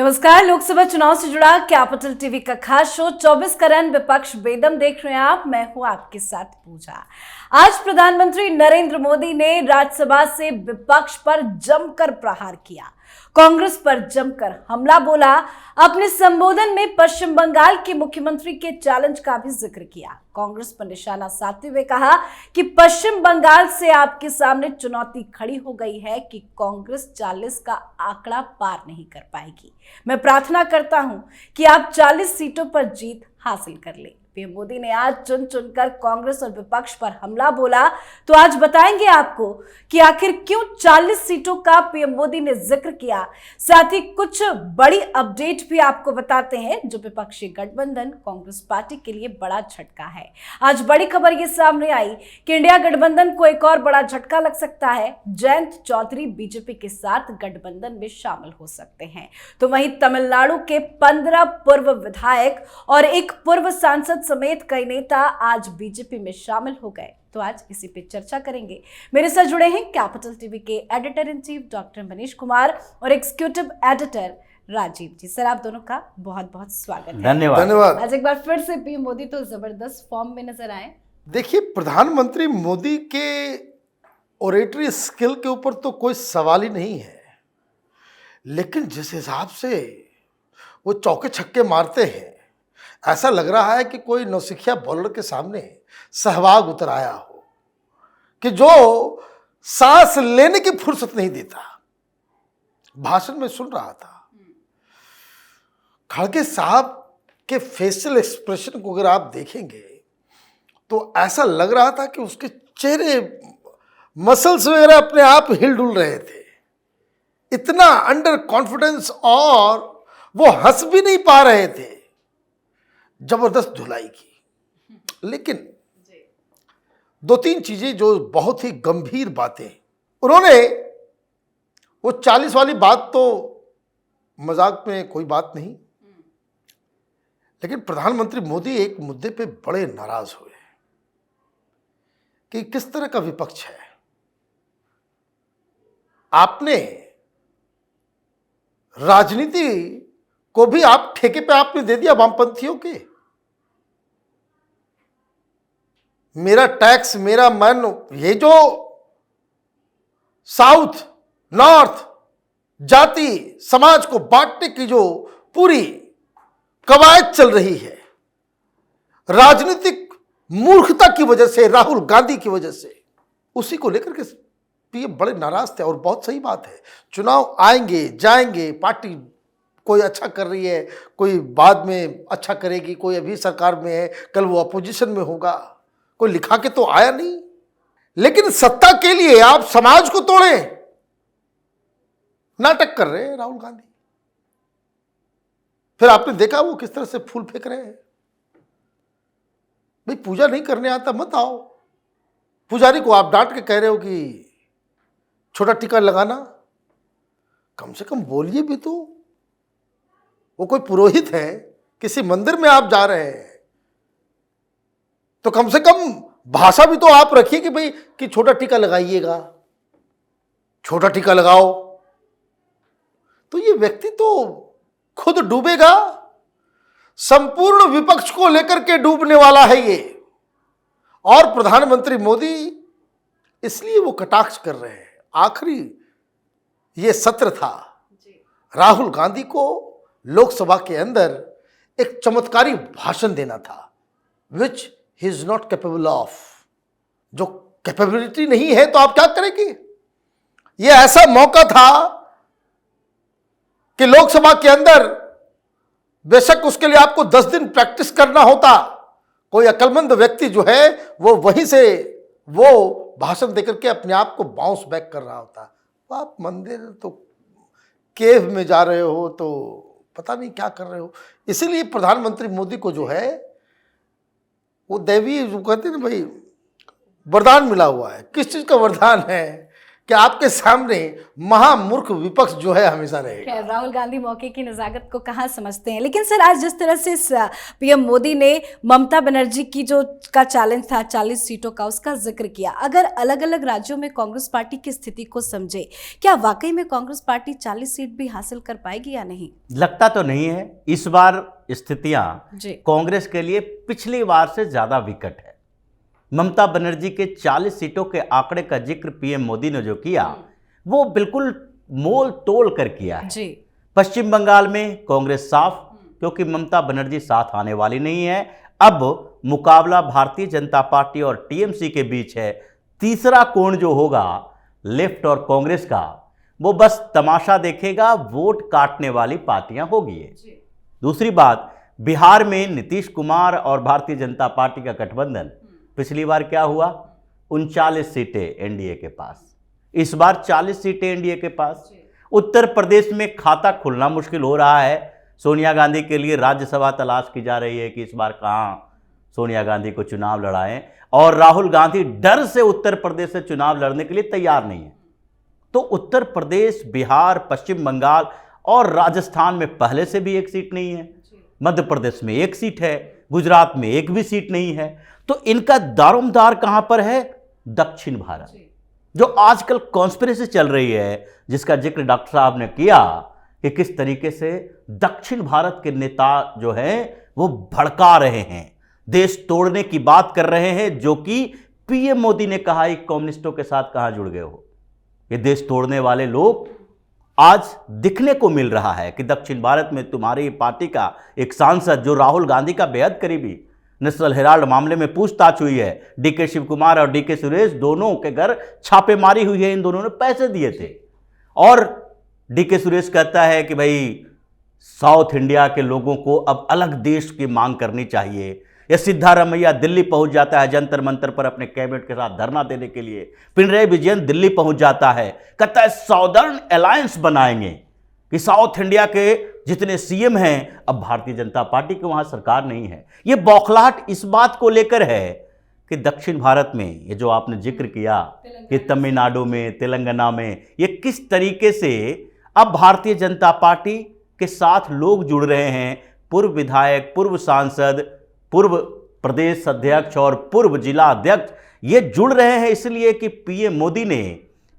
नमस्कार। लोकसभा चुनाव से जुड़ा कैपिटल टीवी का खास शो 24 का रन विपक्ष बेदम देख रहे हैं आप। मैं हूं आपके साथ पूजा। आज प्रधानमंत्री नरेंद्र मोदी ने राज्यसभा से विपक्ष पर जमकर प्रहार किया, कांग्रेस पर जमकर हमला बोला। अपने संबोधन में पश्चिम बंगाल के मुख्यमंत्री के चैलेंज का भी जिक्र किया। कांग्रेस पर निशाना साधते हुए कहा कि पश्चिम बंगाल से आपके सामने चुनौती खड़ी हो गई है कि कांग्रेस 40 का आंकड़ा पार नहीं कर पाएगी। मैं प्रार्थना करता हूं कि आप 40 सीटों पर जीत हासिल कर लें। पीएम मोदी ने आज चुन चुनकर कांग्रेस और विपक्ष पर हमला बोला, तो आज बताएंगे आपको कि आखिर क्यों 40 सीटों का पीएम मोदी ने जिक्र किया। साथ ही कुछ बड़ी अपडेट भी आपको बताते हैं जो विपक्षी गठबंधन कांग्रेस पार्टी के लिए बड़ा झटका है। आज बड़ी खबर ये सामने आई कि इंडिया गठबंधन को एक और बड़ा झटका लग सकता है। जयंत चौधरी बीजेपी के साथ गठबंधन में शामिल हो सकते हैं, तो वहीं तमिलनाडु के 15 पूर्व विधायक और एक पूर्व सांसद समेत कई नेता आज बीजेपी में शामिल हो गए। तो आज इसी पे चर्चा करेंगे। मेरे साथ जुड़े हैं कैपिटल टीवी के editor in chief doctor Manish Kumar और एग्जीक्यूटिव एडिटर राजीव जी। सर, आप दोनों का बहुत बहुत स्वागत है। धन्यवाद। आज एक बार फिर से पीएम मोदी तो जबरदस्त फॉर्म में नजर आए। देखिए, प्रधानमंत्री मोदी के ओरेटरी स्किल के ऊपर तो कोई सवाल ही नहीं है, लेकिन जिस हिसाब से वो चौके छक्के मारते हैं, ऐसा लग रहा है कि कोई नौसिखिया बॉलर के सामने सहवाग उतर आया हो कि जो सांस लेने की फुर्सत नहीं देता। भाषण में सुन रहा था, खड़गे साहब के फेशियल एक्सप्रेशन को अगर आप देखेंगे तो ऐसा लग रहा था कि उसके चेहरे मसल्स वगैरह अपने आप हिल डुल रहे थे। इतना अंडर कॉन्फिडेंस, और वो हंस भी नहीं पा रहे थे। जबरदस्त धुलाई की। लेकिन दो तीन चीजें जो बहुत ही गंभीर बातें उन्होंने, वो 40 वाली बात तो मजाक में कोई बात नहीं, लेकिन प्रधानमंत्री मोदी एक मुद्दे पे बड़े नाराज हुए कि किस तरह का विपक्ष है। आपने राजनीति को भी आप ठेके पे आपने दे दिया वामपंथियों के। मेरा टैक्स मेरा मन, ये जो साउथ नॉर्थ जाति समाज को बांटने की जो पूरी कवायद चल रही है, राजनीतिक मूर्खता की वजह से, राहुल गांधी की वजह से, उसी को लेकर के पीएम बड़े नाराज थे। और बहुत सही बात है, चुनाव आएंगे जाएंगे, पार्टी कोई अच्छा कर रही है, कोई बाद में अच्छा करेगी, कोई अभी सरकार में है, कल वो अपोजिशन में होगा, कोई लिखा के तो आया नहीं। लेकिन सत्ता के लिए आप समाज को तोड़ें, नाटक कर रहे हैं राहुल गांधी। फिर आपने देखा वो किस तरह से फूल फेंक रहे हैं। भाई, पूजा नहीं करने आता मत आओ। पुजारी को आप डांट के कह रहे हो कि छोटा टीका लगाना, कम से कम बोलिए भी तो। वो कोई पुरोहित है, किसी मंदिर में आप जा रहे हैं तो कम से कम भाषा भी तो आप रखिए कि भाई कि छोटा टीका लगाइएगा, छोटा टीका लगाओ। तो ये व्यक्ति तो खुद डूबेगा, संपूर्ण विपक्ष को लेकर के डूबने वाला है ये। और प्रधानमंत्री मोदी इसलिए वो कटाक्ष कर रहे हैं। आखिरी ये सत्र था, राहुल गांधी को लोकसभा के अंदर एक चमत्कारी भाषण देना था, which he is not capable of. जो कैपेबिलिटी नहीं है तो आप क्या करेंगे। यह ऐसा मौका था कि लोकसभा के अंदर बेशक उसके लिए आपको 10 दिन प्रैक्टिस करना होता, कोई अक्लमंद व्यक्ति जो है वो वहीं से वो भाषण देकर के अपने आप को बाउंस बैक कर रहा होता। आप मंदिर तो केव में जा रहे हो तो पता नहीं क्या कर रहे हो। इसीलिए प्रधानमंत्री मोदी को जो है वो दैवीय, जो कहते हैं ना भाई, वरदान मिला हुआ है। किस चीज का वरदान है कि आपके सामने महामूर्ख विपक्ष जो है हमेशा रहेगा। खैर, राहुल गांधी मौके की नजाकत को कहाँ समझते हैं। लेकिन सर, आज जिस तरह से पीएम मोदी ने ममता बनर्जी की जो का चैलेंज था 40 सीटों का, उसका जिक्र किया, अगर अलग अलग राज्यों में कांग्रेस पार्टी की स्थिति को समझे, क्या वाकई में कांग्रेस पार्टी 40 सीट भी हासिल कर पाएगी या नहीं? लगता तो नहीं है। इस बार स्थितियां जी। कांग्रेस के लिए पिछली बार से ज्यादा विकट है। ममता बनर्जी के 40 सीटों के आंकड़े का जिक्र पीएम मोदी ने जो किया वो बिल्कुल मोल तोल कर किया है। जी। पश्चिम बंगाल में कांग्रेस साफ, क्योंकि ममता बनर्जी साथ आने वाली नहीं है। अब मुकाबला भारतीय जनता पार्टी और टीएमसी के बीच है। तीसरा कोण जो होगा लेफ्ट और कांग्रेस का, वो बस तमाशा देखेगा, वोट काटने वाली पार्टियां होगी। दूसरी बात, बिहार में नीतीश कुमार और भारतीय जनता पार्टी का गठबंधन, पिछली बार क्या हुआ, 39 सीटें एनडीए के पास, इस बार 40 सीटें एनडीए के पास। उत्तर प्रदेश में खाता खुलना मुश्किल हो रहा है। सोनिया गांधी के लिए राज्यसभा तलाश की जा रही है कि इस बार कहां सोनिया गांधी को चुनाव लड़ाएं, और राहुल गांधी डर से उत्तर प्रदेश से चुनाव लड़ने के लिए तैयार नहीं है। तो उत्तर प्रदेश, बिहार, पश्चिम बंगाल और राजस्थान में पहले से भी एक सीट नहीं है। मध्य प्रदेश में एक सीट है, गुजरात में एक भी सीट नहीं है। तो इनका दारोमदार कहां पर है? दक्षिण भारत, जो आजकल कॉन्स्पिरेसी चल रही है, जिसका जिक्र डॉक्टर साहब ने किया कि किस तरीके से दक्षिण भारत के नेता जो हैं वो भड़का रहे हैं, देश तोड़ने की बात कर रहे हैं, जो कि पीएम मोदी ने कहा कि कम्युनिस्टों के साथ कहां जुड़ गए हो। ये देश तोड़ने वाले लोग आज दिखने को मिल रहा है कि दक्षिण भारत में तुम्हारी पार्टी का एक सांसद, जो राहुल गांधी का बेहद करीबी, नेशनल हेराल्ड मामले में पूछताछ हुई है, डीके शिव कुमार और डीके सुरेश दोनों के घर छापेमारी हुई है, इन दोनों ने पैसे दिए थे। और डीके सुरेश कहता है कि भाई साउथ इंडिया के लोगों को अब अलग देश की मांग करनी चाहिए। या सिद्धारमैया दिल्ली पहुंच जाता है जंतर मंतर पर अपने कैबिनेट के साथ धरना देने के लिए। पिनराई विजयन दिल्ली पहुंच जाता है, कहता है साउदर्न अलायंस बनाएंगे, कि साउथ इंडिया के जितने सीएम हैं, अब भारतीय जनता पार्टी की वहां सरकार नहीं है। ये बौखलाहट इस बात को लेकर है कि दक्षिण भारत में, ये जो आपने जिक्र किया कि तमिलनाडु में, तेलंगाना में, ये किस तरीके से अब भारतीय जनता पार्टी के साथ लोग जुड़ रहे हैं। पूर्व विधायक, पूर्व सांसद, पूर्व प्रदेश अध्यक्ष और पूर्व जिला अध्यक्ष, ये जुड़ रहे हैं इसलिए कि पीएम मोदी ने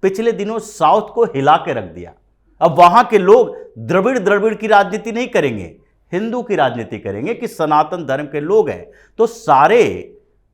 पिछले दिनों साउथ को हिला के रख दिया। अब वहां के लोग द्रविड़ की राजनीति नहीं करेंगे, हिंदू की राजनीति करेंगे, कि सनातन धर्म के लोग हैं। तो सारे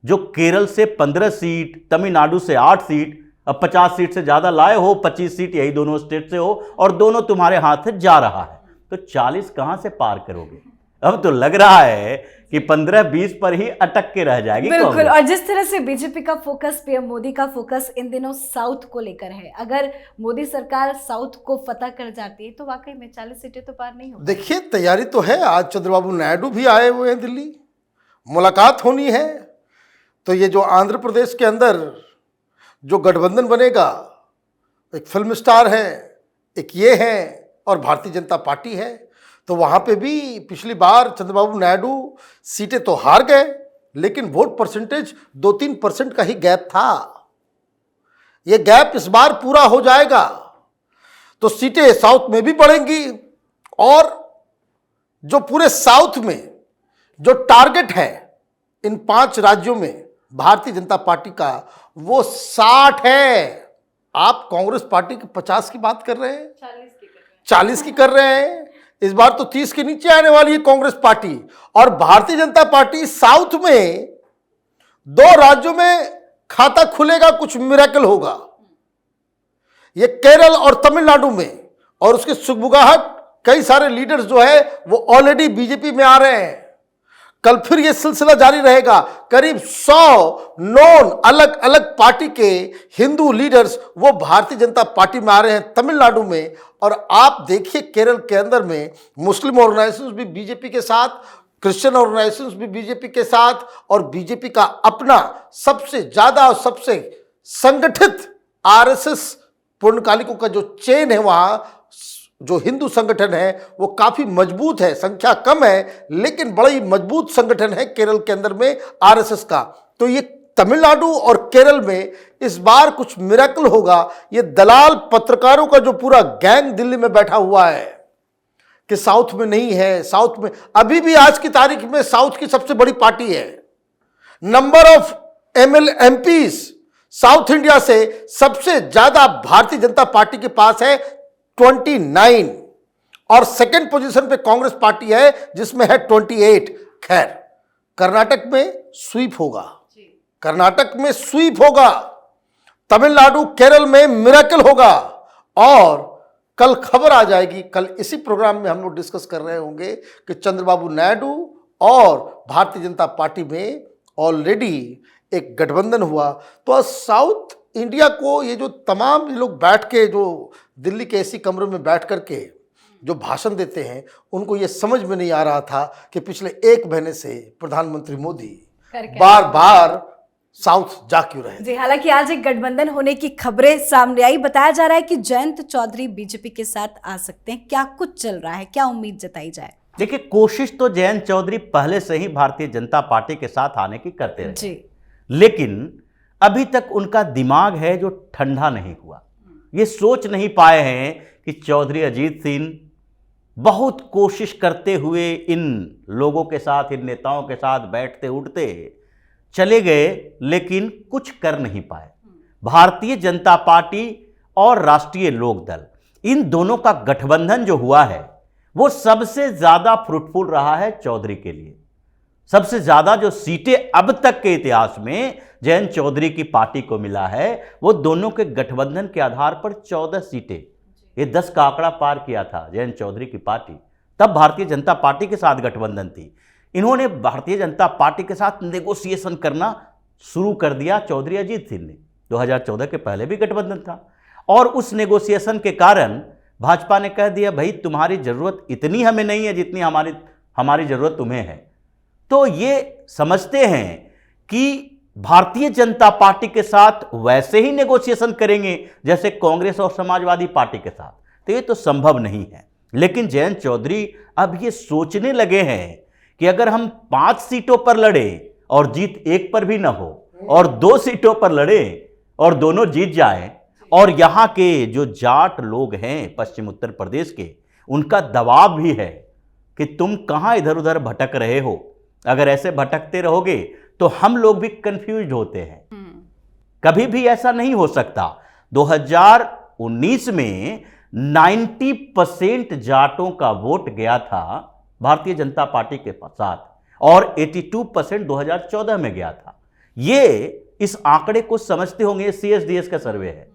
जो केरल से 15 सीट, तमिलनाडु से 8 सीट, अब 50 सीट से ज्यादा लाए हो, 25 सीट यही दोनों स्टेट से हो, और दोनों तुम्हारे हाथ से जा रहा है, तो 40 कहां से पार करोगे? अब तो लग रहा है कि 15-20 पर ही अटक के रह जाएगी। बिल्कुल। और जिस तरह से बीजेपी का फोकस, पीएम मोदी का फोकस इन दिनों साउथ को लेकर है, अगर मोदी सरकार साउथ को फतह कर जाती है तो वाकई में 40 सीटें तो पार नहीं होगी। देखिए, तैयारी तो है। आज चंद्रबाबू नायडू भी आए हुए हैं दिल्ली, मुलाकात होनी है। तो ये जो आंध्र प्रदेश के अंदर जो गठबंधन बनेगा, एक फिल्म स्टार है, एक ये है, और भारतीय जनता पार्टी है। तो वहाँ पे भी पिछली बार चंद्रबाबू नायडू सीटें तो हार गए, लेकिन वोट परसेंटेज 2-3% का ही गैप था। ये गैप इस बार पूरा हो जाएगा तो सीटें साउथ में भी बढ़ेंगी, और जो पूरे साउथ में जो टारगेट है इन 5 राज्यों में भारतीय जनता पार्टी का, वो 60 है। आप कांग्रेस पार्टी के 50 की बात कर रहे हैं, 40 की कर रहे हैं। इस बार तो 30 के नीचे आने वाली है कांग्रेस पार्टी। और भारतीय जनता पार्टी साउथ में 2 राज्यों में खाता खुलेगा, कुछ मिरेकल होगा। ये केरल और तमिलनाडु में, और उसके सुगबुगाहट कई सारे लीडर्स जो है वो ऑलरेडी बीजेपी में आ रहे हैं। कल फिर ये सिलसिला जारी रहेगा। करीब 100 नॉन अलग अलग पार्टी के हिंदू लीडर्स वो भारतीय जनता पार्टी में आ रहे हैं तमिलनाडु में। और आप देखिए केरल के अंदर में मुस्लिम ऑर्गेनाइजेशंस भी बीजेपी के साथ, क्रिश्चियन ऑर्गेनाइजेशंस भी बीजेपी के साथ, और बीजेपी का अपना सबसे ज्यादा और सबसे संगठित आरएसएस पूर्णकालिकों का जो चेन है, वहां जो हिंदू संगठन है वो काफी मजबूत है। संख्या कम है लेकिन बड़ी मजबूत संगठन है केरल के अंदर में आरएसएस का। तो ये तमिलनाडु और केरल में इस बार कुछ मिरेकल होगा। ये दलाल पत्रकारों का जो पूरा गैंग दिल्ली में बैठा हुआ है कि साउथ में नहीं है, साउथ में अभी भी आज की तारीख में साउथ की सबसे बड़ी पार्टी है। Number of MPs south India से सबसे ज्यादा भारतीय जनता पार्टी के पास है 29 और सेकंड पोजीशन पे कांग्रेस पार्टी है जिसमें है 28। खैर, कर्नाटक में स्वीप होगा, कर्नाटक में स्वीप होगा, तमिलनाडु केरल में मिरेकल होगा और कल खबर आ जाएगी। कल इसी प्रोग्राम में हम लोग डिस्कस कर रहे होंगे कि चंद्रबाबू नायडू और भारतीय जनता पार्टी में ऑलरेडी एक गठबंधन हुआ। तो साउथ इंडिया को ये जो तमाम ये लोग बैठ के जो दिल्ली के एसी कमरों में बैठ करके जो भाषण देते हैं, उनको ये समझ में नहीं आ रहा था कि पिछले एक महीने से प्रधानमंत्री मोदी बार बार साउथ जा क्यों रहे। जी, हालांकि आज एक गठबंधन होने की खबरें सामने आई। बताया जा रहा है कि जयंत चौधरी बीजेपी के साथ आ सकते हैं। क्या कुछ चल रहा है, क्या उम्मीद जताई जाए? देखिए, कोशिश तो जयंत चौधरी पहले से ही भारतीय जनता पार्टी के साथ आने की करते रहे जी, लेकिन अभी तक उनका दिमाग है जो ठंडा नहीं हुआ। ये सोच नहीं पाए हैं कि चौधरी अजीत सिंह बहुत कोशिश करते हुए इन लोगों के साथ, इन नेताओं के साथ बैठते उठते चले गए लेकिन कुछ कर नहीं पाए। भारतीय जनता पार्टी और राष्ट्रीय लोकदल, इन दोनों का गठबंधन जो हुआ है वो सबसे ज्यादा फ्रूटफुल रहा है चौधरी के लिए। सबसे ज्यादा जो सीटें अब तक के इतिहास में जयंत चौधरी की पार्टी को मिला है वो दोनों के गठबंधन के आधार पर 14 सीटें, ये 10 का आंकड़ा पार किया था जयंत चौधरी की पार्टी। तब भारतीय जनता पार्टी के साथ गठबंधन थी। इन्होंने भारतीय जनता पार्टी के साथ नेगोशिएशन करना शुरू कर दिया चौधरी अजीत सिंह ने। 2014 के पहले भी गठबंधन था और उस नेगोशिएशन के कारण भाजपा ने कह दिया, भाई तुम्हारी जरूरत इतनी हमें नहीं है जितनी हमारी जरूरत तुम्हें है। तो ये समझते हैं कि भारतीय जनता पार्टी के साथ वैसे ही नेगोशिएशन करेंगे जैसे कांग्रेस और समाजवादी पार्टी के साथ, तो ये तो संभव नहीं है। लेकिन जयंत चौधरी अब ये सोचने लगे हैं कि अगर हम 5 सीटों पर लड़े और जीत एक पर भी ना हो और 2 सीटों पर लड़े और दोनों जीत जाएं और यहां के जो जाट लोग हैं पश्चिम उत्तर प्रदेश के, उनका दबाव भी है कि तुम कहां इधर उधर भटक रहे हो, अगर ऐसे भटकते रहोगे तो हम लोग भी कंफ्यूज होते हैं। कभी भी ऐसा नहीं हो सकता। 2019 में 90% जाटों का वोट गया था भारतीय जनता पार्टी के साथ और 82% 2014 में गया था। ये इस आंकड़े को समझते होंगे, CSDS का सर्वे है,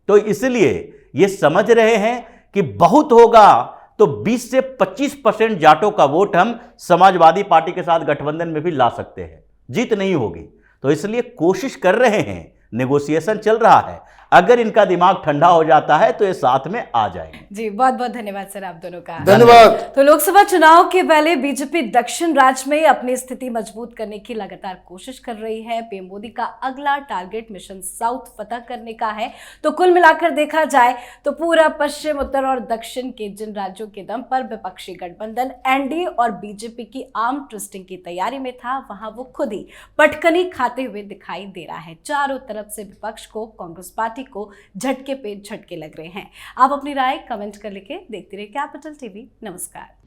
तो इसलिए ये समझ रहे हैं कि बहुत होगा तो 20 से 25% जाटों का वोट हम समाजवादी पार्टी के साथ गठबंधन में भी ला सकते हैं। जीत नहीं होगी, तो इसलिए कोशिश कर रहे हैं, नेगोशिएशन चल रहा है। अगर इनका दिमाग ठंडा हो जाता है तो ये साथ में आ जाएंगे। जी, बहुत बहुत धन्यवाद सर आप दोनों का। धन्यवाद। तो लोकसभा चुनाव के पहले बीजेपी दक्षिण राज्य में अपनी स्थिति मजबूत करने की लगातार कोशिश कर रही है। पीएम मोदी का अगला टारगेट मिशन साउथ फतह करने का है। तो कुल मिलाकर देखा जाए तो पूरा पश्चिम, उत्तर और दक्षिण के जिन राज्यों के दम पर विपक्षी गठबंधन एनडीए और बीजेपी की आर्म ट्विस्टिंग की तैयारी में था, वहां वो खुद ही पटकनी खाते हुए दिखाई दे रहा है। चारों तरफ से विपक्ष को, कांग्रेस पार्टी को झटके पे झटके लग रहे हैं। आप अपनी राय कमेंट कर लिखे देखते रहिए कैपिटल टीवी। नमस्कार।